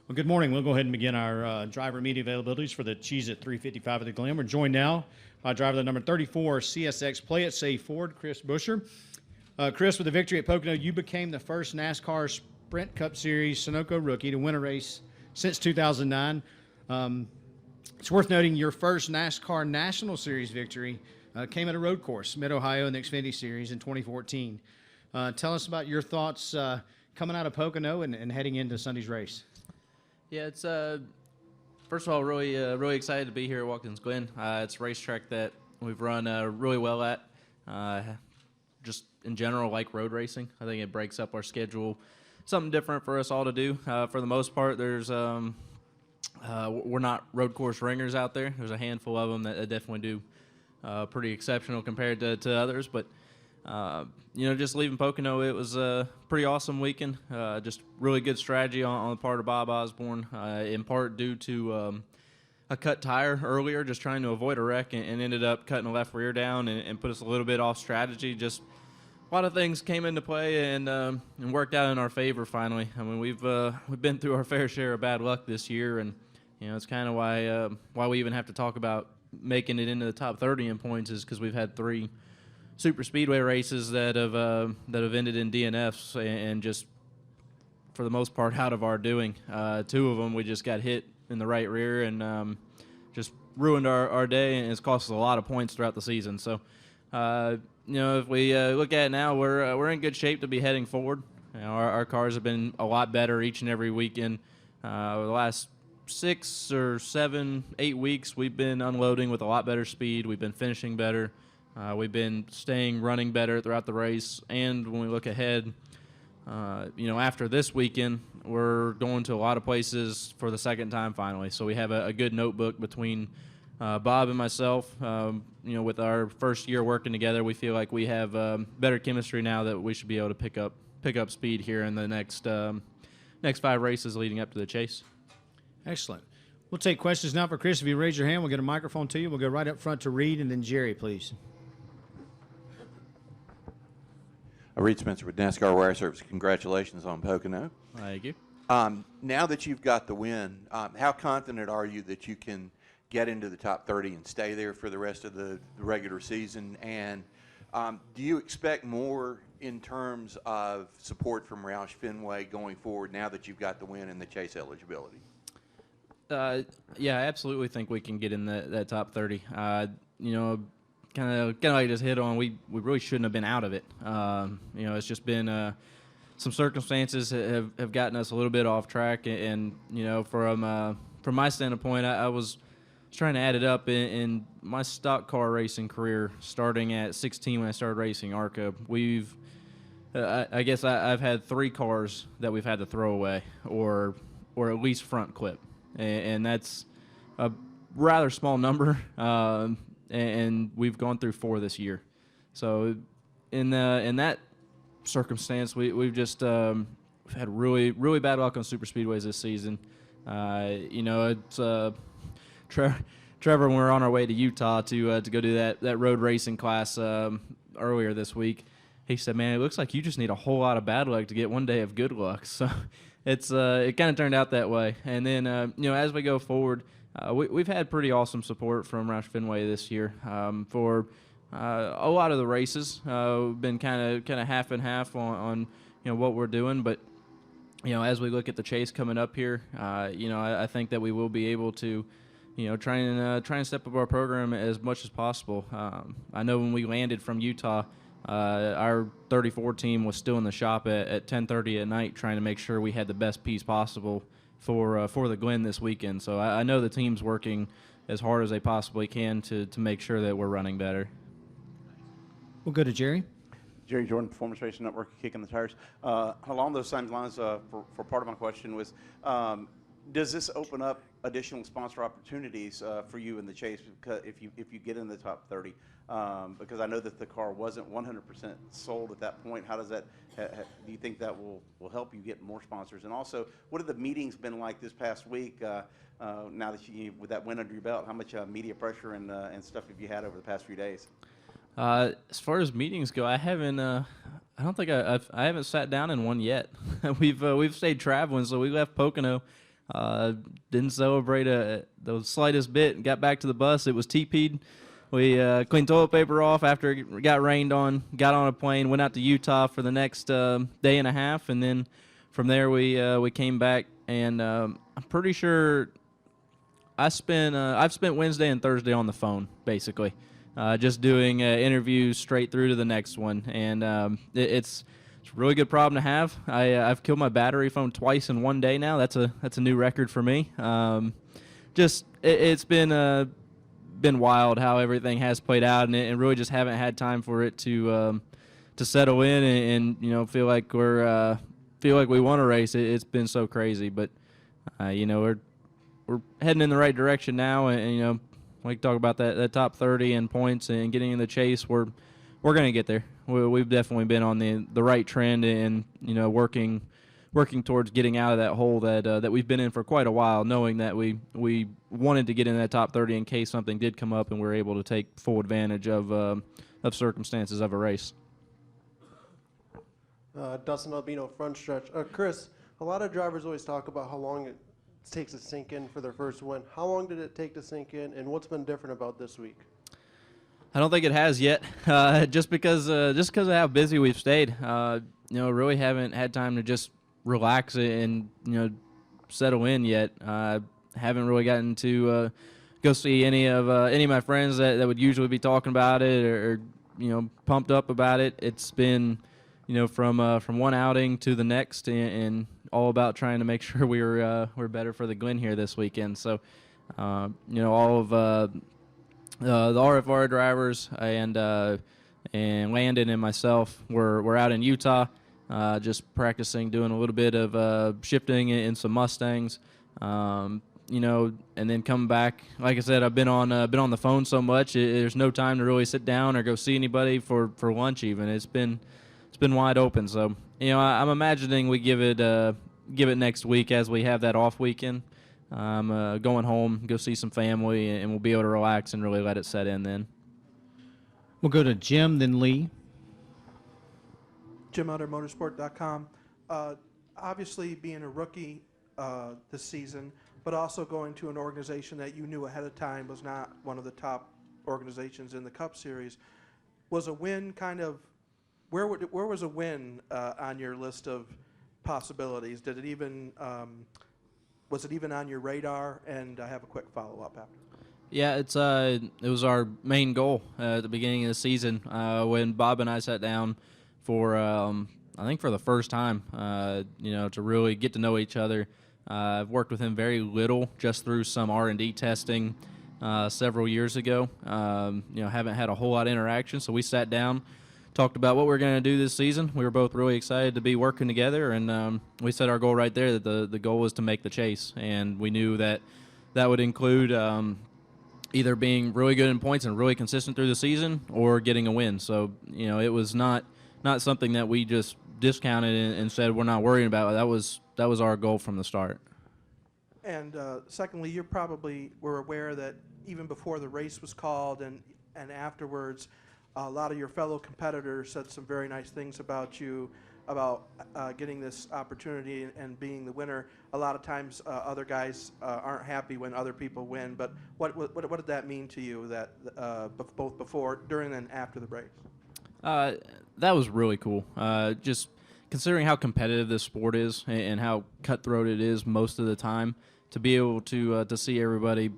Well, good morning. We'll go ahead and begin our driver media availabilities for the Cheese at 355 at the Glen. We're joined now by driver the number 34 CSX Play It Safe Ford, Chris Buescher. Chris, with the victory at Pocono, you became the first NASCAR Sprint Cup Series Sunoco rookie to win a race since 2009. It's worth noting your first NASCAR National Series victory came at a road course, Mid-Ohio in the Xfinity Series in 2014. Tell us about your thoughts coming out of Pocono and heading into Sunday's race. Yeah, it's first of all really excited to be here at Watkins Glen. It's a racetrack that we've run really well at. Just in general, like road racing. I think it breaks up our schedule, something different for us all to do. For the most part, there's we're not road course ringers out there. There's a handful of them that definitely do pretty exceptional compared to others, but. Just leaving Pocono, it was a pretty awesome weekend. Just really good strategy on the part of Bob Osborne, in part due to a cut tire earlier, just trying to avoid a wreck, and ended up cutting the left rear down and put us a little bit off strategy. Just a lot of things came into play and worked out in our favor finally. I mean, we've been through our fair share of bad luck this year, and it's kind of why we even have to talk about making it into the top 30 in points is because we've had 3 super speedway races that have ended in DNFs and just for the most part out of our doing. 2 of them we just got hit in the right rear and just ruined our day, and it's cost us a lot of points throughout the season. So if we look at it now, we're in good shape to be heading forward. Our cars have been a lot better each and every weekend. The last 6 or 7, 8 weeks we've been unloading with a lot better speed. We've been finishing better. We've been running better throughout the race, and when we look ahead, after this weekend, we're going to a lot of places for the second time finally. So we have a good notebook between Bob and myself. With our first year working together, we feel like we have better chemistry now that we should be able to pick up speed here in the next 5 races leading up to the chase. Excellent. We'll take questions now for Chris. If you raise your hand, we'll get a microphone to you. We'll go right up front to Reed and then Jerry, please. Reed Spencer with NASCAR Wire Service. Congratulations on Pocono. Thank you. Now that you've got the win, how confident are you that you can get into the top 30 and stay there for the rest of the regular season? And do you expect more in terms of support from Roush Fenway going forward now that you've got the win and the chase eligibility? Yeah, I absolutely think we can get in that top 30. Kind of like just hit on, we really shouldn't have been out of it. It's just been some circumstances have gotten us a little bit off track, and from my standpoint, I was trying to add it up in my stock car racing career, starting at 16 when I started racing ARCA. I guess I've had 3 cars that we've had to throw away or at least front clip, and that's a rather small number. And we've gone through 4 this year. So in that circumstance, we've just had really bad luck on super speedways this season. It's Trevor, when we were on our way to Utah to go do that road racing class earlier this week, he said, "Man, it looks like you just need a whole lot of bad luck to get one day of good luck." So it kind of turned out that way. And then as we go forward. We've had pretty awesome support from Roush Fenway this year for a lot of the races. We've been kind of half and half on what we're doing, but as we look at the chase coming up here, I think that we will be able to try and step up our program as much as possible. I know when we landed from Utah, our 34 team was still in the shop at 10:30 at night trying to make sure we had the best piece possible for the Glen this weekend. So I know the team's working as hard as they possibly can to make sure that we're running better. We'll go to Jerry. Jerry Jordan, Performance Racing Network, Kicking the Tires. Along those same lines, for part of my question was, does this open up additional sponsor opportunities for you in the chase if you get in the top 30? Because I know that the car wasn't 100% sold at that point. How does that? Do you think that will help you get more sponsors? And also, what have the meetings been like this past week? Now that with that win under your belt, how much media pressure and stuff have you had over the past few days? As far as meetings go, I haven't. I don't think I haven't sat down in one yet. We've stayed traveling, so we left Pocono Didn't celebrate the slightest bit. Got back to the bus. It was TP'd. We cleaned toilet paper off after it got rained on, got on a plane, went out to Utah for the next day and a half, and then from there we came back, and I'm pretty sure I've spent Wednesday and Thursday on the phone, basically, just doing interviews straight through to the next one, and it's a really good problem to have. I've killed my battery phone twice in one day now. That's a new record for me. It's been wild how everything has played out, and really just haven't had time for it to settle in and feel like we won a race. It's been so crazy, but we're heading in the right direction now, and we talk about that top 30 in points and getting in the chase. We're going to get there. We've definitely been on the right trend, and working towards getting out of that hole that we've been in for quite a while, knowing that we wanted to get in that top 30 in case something did come up, and we were able to take full advantage of circumstances of a race. Dustin Albino, front stretch. Chris, a lot of drivers always talk about how long it takes to sink in for their first win. How long did it take to sink in, and what's been different about this week? I don't think it has yet, just because of how busy we've stayed. Really haven't had time to just relax and settle in yet. Haven't really gotten to go see any of my friends that would usually be talking about it or pumped up about it. It's been from one outing to the next, and all about trying to make sure we're better for the Glen here this weekend. So all of the RFR drivers and Landon and myself were out in Utah, just practicing, doing a little bit of shifting in some Mustangs, and then come back. Like I said, I've been on the phone so much. There's no time to really sit down or go see anybody for lunch even. It's been wide open. So I'm imagining we give it next week as we have that off weekend. I'm going home, go see some family, and we'll be able to relax and really let it set in then. We'll go to Jim, then Lee. JimOtterMotorsport.com. Obviously, being a rookie this season, but also going to an organization that you knew ahead of time was not one of the top organizations in the Cup Series, was a win kind of where was a win on your list of possibilities? Did it even was it even on your radar? And I have a quick follow-up after. Yeah, it was our main goal at the beginning of the season when Bob and I sat down for I think for the first time, to really get to know each other. I've worked with him very little, just through some R&D testing several years ago. Haven't had a whole lot of interaction, so we sat down, talked about what we were going to do this season. We were both really excited to be working together, and we set our goal right there that the goal was to make the chase, and we knew that would include either being really good in points and really consistent through the season or getting a win. So, it was not something that we just discounted and said we're not worrying about. That was our goal from the start. And secondly, you probably were aware that even before the race was called and afterwards, a lot of your fellow competitors said some very nice things about you, about getting this opportunity and being the winner. A lot of times other guys aren't happy when other people win, but what did that mean to you, that both before, during, and after the race? That was really cool. Just considering how competitive this sport is and how cutthroat it is most of the time, to be able to see everybody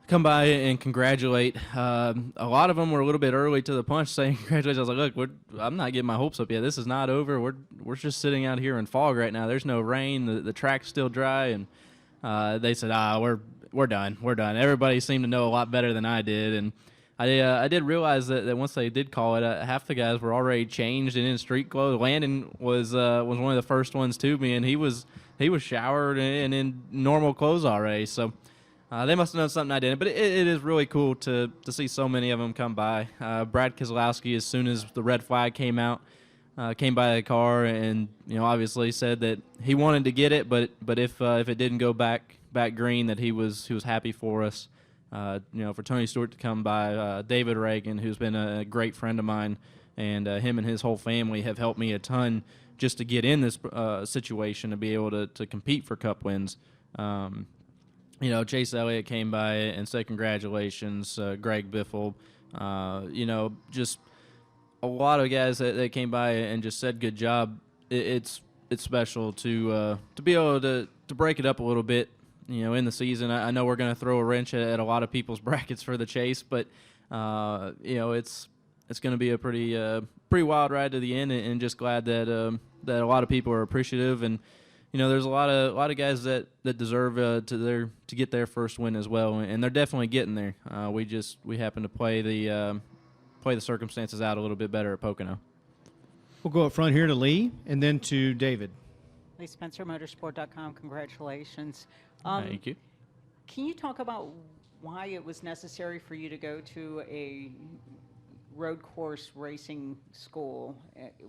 come by and congratulate. A lot of them were a little bit early to the punch saying congratulations. I was like, look, I'm not getting my hopes up yet. This is not over. We're just sitting out here in fog right now. There's no rain. The track's still dry. And they said, we're done. We're done. Everybody seemed to know a lot better than I did. And I did realize that once they did call it, half the guys were already changed and in street clothes. Landon was one of the first ones to me, and he was showered and in normal clothes already. So they must have known something I didn't. But it is really cool to see so many of them come by. Brad Keselowski, as soon as the red flag came out, came by the car and obviously said that he wanted to get it, but if it didn't go back green, that he was happy for us. For Tony Stewart to come by, David Reagan, who's been a great friend of mine, and him and his whole family have helped me a ton just to get in this situation, to be able to compete for Cup wins. Chase Elliott came by and said congratulations. Greg Biffle, just a lot of guys that came by and just said good job. It's special to be able to break it up a little bit. In the season, I know we're going to throw a wrench at a lot of people's brackets for the chase, but it's going to be a pretty wild ride to the end, and just glad that a lot of people are appreciative, and there's a lot of guys that deserve to get their first win as well, and they're definitely getting there. We happen to play the circumstances out a little bit better at Pocono. We'll go up front here to Lee and then to David. Lee Spencer, motorsport.com. Congratulations. Thank you. Can you talk about why it was necessary for you to go to a road course racing school?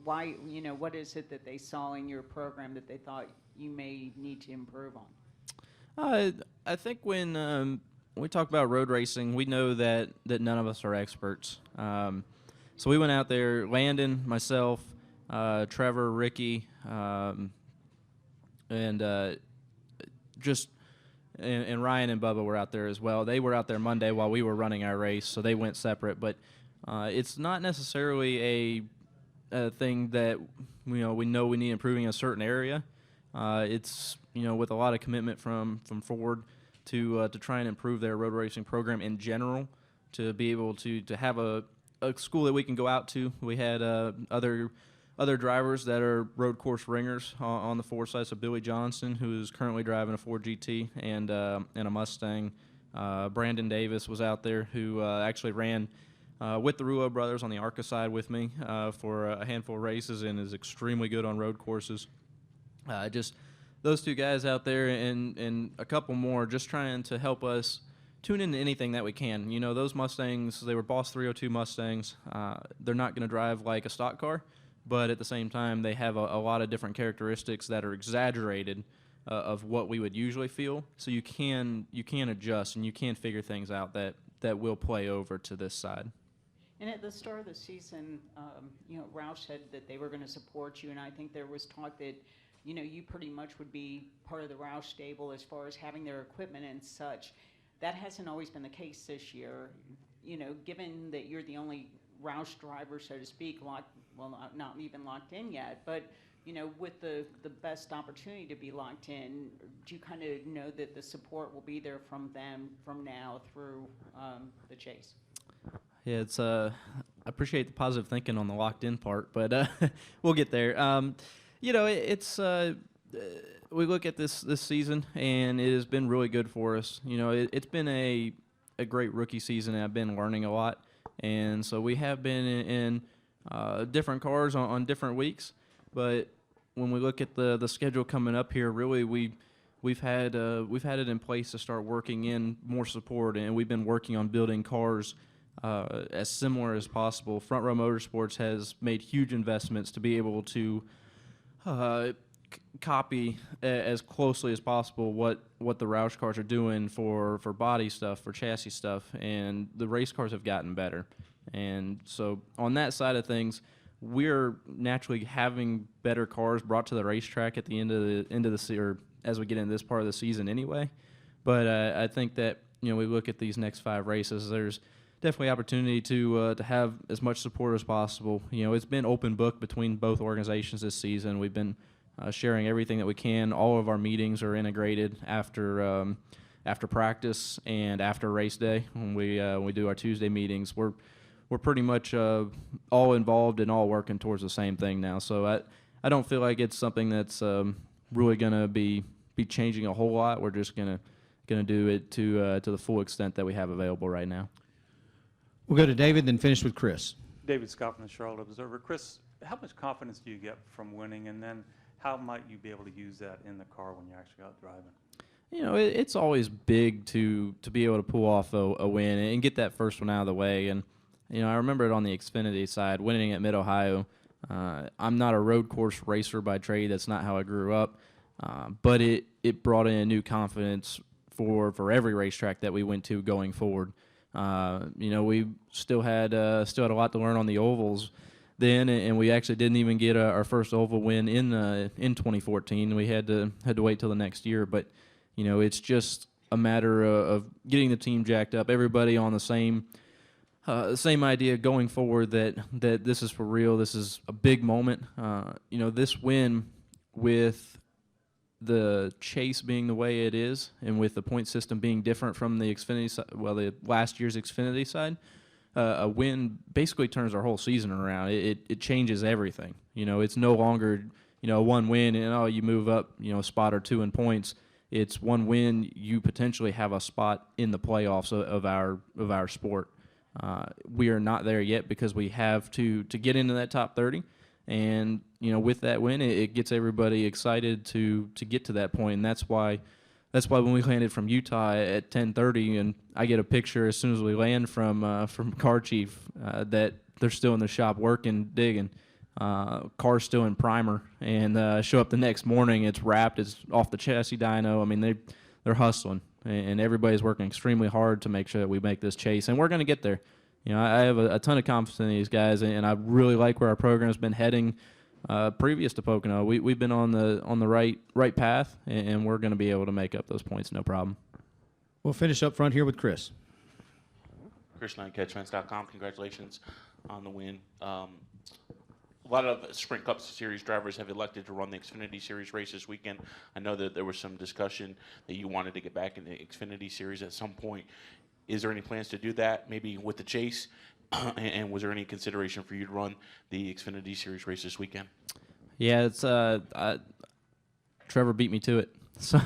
Why, what is it that they saw in your program that they thought you may need to improve on? I think when we talk about road racing, we know that none of us are experts. So we went out there, Landon, myself, Trevor, Ricky, and Ryan and Bubba were out there as well. They were out there Monday while we were running our race, so they went separate. But it's not necessarily a thing that we know we need improving in a certain area. It's with a lot of commitment from Ford to try and improve their road racing program in general, to be able to have a school that we can go out to. We had other drivers that are road course ringers on the Ford side. So Billy Johnson, who is currently driving a Ford GT and a Mustang. Brandon Davis was out there, who actually ran with the Rulo brothers on the ARCA side with me for a handful of races, and is extremely good on road courses. Just those two guys out there and a couple more, just trying to help us tune into anything that we can. Those Mustangs, they were Boss 302 Mustangs. They're not going to drive like a stock car, but at the same time, they have a lot of different characteristics that are exaggerated of what we would usually feel. So you can adjust, and you can figure things out that will play over to this side. And at the start of the season, Roush said that they were going to support you, and I think there was talk that you pretty much would be part of the Roush stable as far as having their equipment and such. That hasn't always been the case this year. Given that you're the only Roush driver, so to speak, not even locked in yet, but with the best opportunity to be locked in, do you kind of know that the support will be there from them from now through the chase? Yeah, it's I appreciate the positive thinking on the locked in part, but we'll get there. It's we look at this season, and it has been really good for us. It's been a great rookie season, and I've been learning a lot. And so we have been in different cars on different weeks. But when we look at the schedule coming up here, really we've had it in place to start working in more support, and we've been working on building cars as similar as possible. Front Row Motorsports has made huge investments to be able to copy as closely as possible what the Roush cars are doing for body stuff, for chassis stuff, and the race cars have gotten better. And so on that side of things, we're naturally having better cars brought to the racetrack at the end of the or as we get into this part of the season anyway. But I think that we look at these next 5 races, there's definitely opportunity to have as much support as possible. It's been open book between both organizations this season. We've been sharing everything that we can. All of our meetings are integrated after practice and after race day. When we do our Tuesday meetings, we're pretty much all involved and all working towards the same thing now. So I don't feel like it's something that's really going to be changing a whole lot. We're just gonna do it to the full extent that we have available right now. We'll go to David, then finish with Chris. David Scott from the Charlotte Observer. Chris, how much confidence do you get from winning, and then how might you be able to use that in the car when you're actually out driving? It's always big to be able to pull off a win and get that first one out of the way. And I remember it on the Xfinity side, winning at Mid-Ohio. I'm not a road course racer by trade. That's not how I grew up. But it brought in a new confidence for every racetrack that we went to going forward. We still had a lot to learn on the ovals then, and we actually didn't even get our first oval win in 2014. We had to wait till the next year, but It's just a matter of getting the team jacked up, everybody on the same idea going forward that this is for real. This is a big moment. This win with the chase being the way it is, and with the point system being different from the the last year's Xfinity side, a win basically turns our whole season around. It changes everything. It's no longer one win and you move up a spot or two in points. It's one win, you potentially have a spot in the playoffs of our sport. We are not there yet because we have to get into that top 30. And, with that win, it gets everybody excited to get to that point. And that's why when we landed from Utah at 10:30, and I get a picture as soon as we land from Car Chief that they're still in the shop working, digging. Car's still in primer, and show up the next morning, it's wrapped, it's off the chassis dyno. I mean, they're hustling, and everybody's working extremely hard to make sure that we make this chase, and we're going to get there. I have a ton of confidence in these guys, and I really like where our program's been heading. Previous to Pocono, we've been on the right path, and we're going to be able to make up those points, no problem. We'll finish up front here with Chris. Chris Knight, CatchFence.com. Congratulations on the win. A lot of Sprint Cup Series drivers have elected to run the Xfinity Series race this weekend. I know that there was some discussion that you wanted to get back in the Xfinity Series at some point. Is there any plans to do that, maybe with the chase? And was there any consideration for you to run the Xfinity Series race this weekend? Yeah, it's Trevor beat me to it. So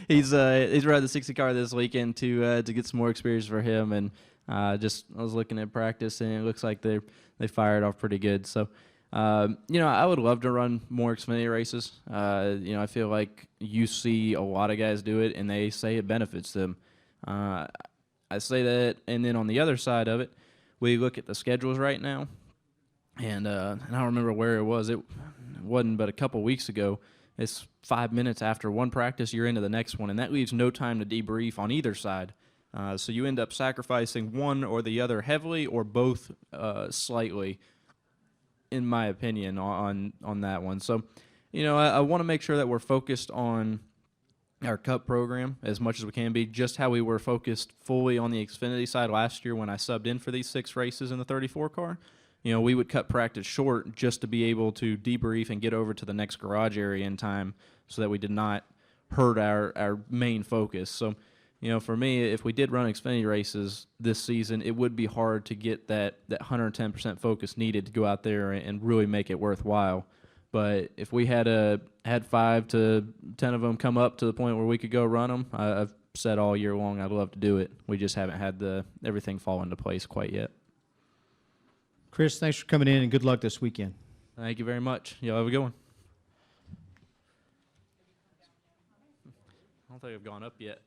he's riding the 60 car this weekend to get some more experience for him, and I was looking at practice, and it looks like they fired off pretty good. So I would love to run more Xfinity races. I feel like you see a lot of guys do it, and they say it benefits them. I say that, and then on the other side of it, we look at the schedules right now, and I don't remember where it was. It wasn't but a couple weeks ago. It's 5 minutes after one practice, you're into the next one, and that leaves no time to debrief on either side. So you end up sacrificing one or the other heavily, or both slightly, in my opinion, on that one. So, I want to make sure that we're focused on our Cup program as much as we can be, just how we were focused fully on the Xfinity side last year when I subbed in for these 6 races in the 34 car. We would cut practice short just to be able to debrief and get over to the next garage area in time so that we did not hurt our main focus. So, for me, if we did run Xfinity races this season, it would be hard to get that 110% focus needed to go out there and really make it worthwhile. But if we had 5 to 10 of them come up to the point where we could go run them, I've said all year long I'd love to do it. We just haven't had everything fall into place quite yet. Chris, thanks for coming in, and good luck this weekend. Thank you very much. Y'all have a good one. I don't think I've gone up yet.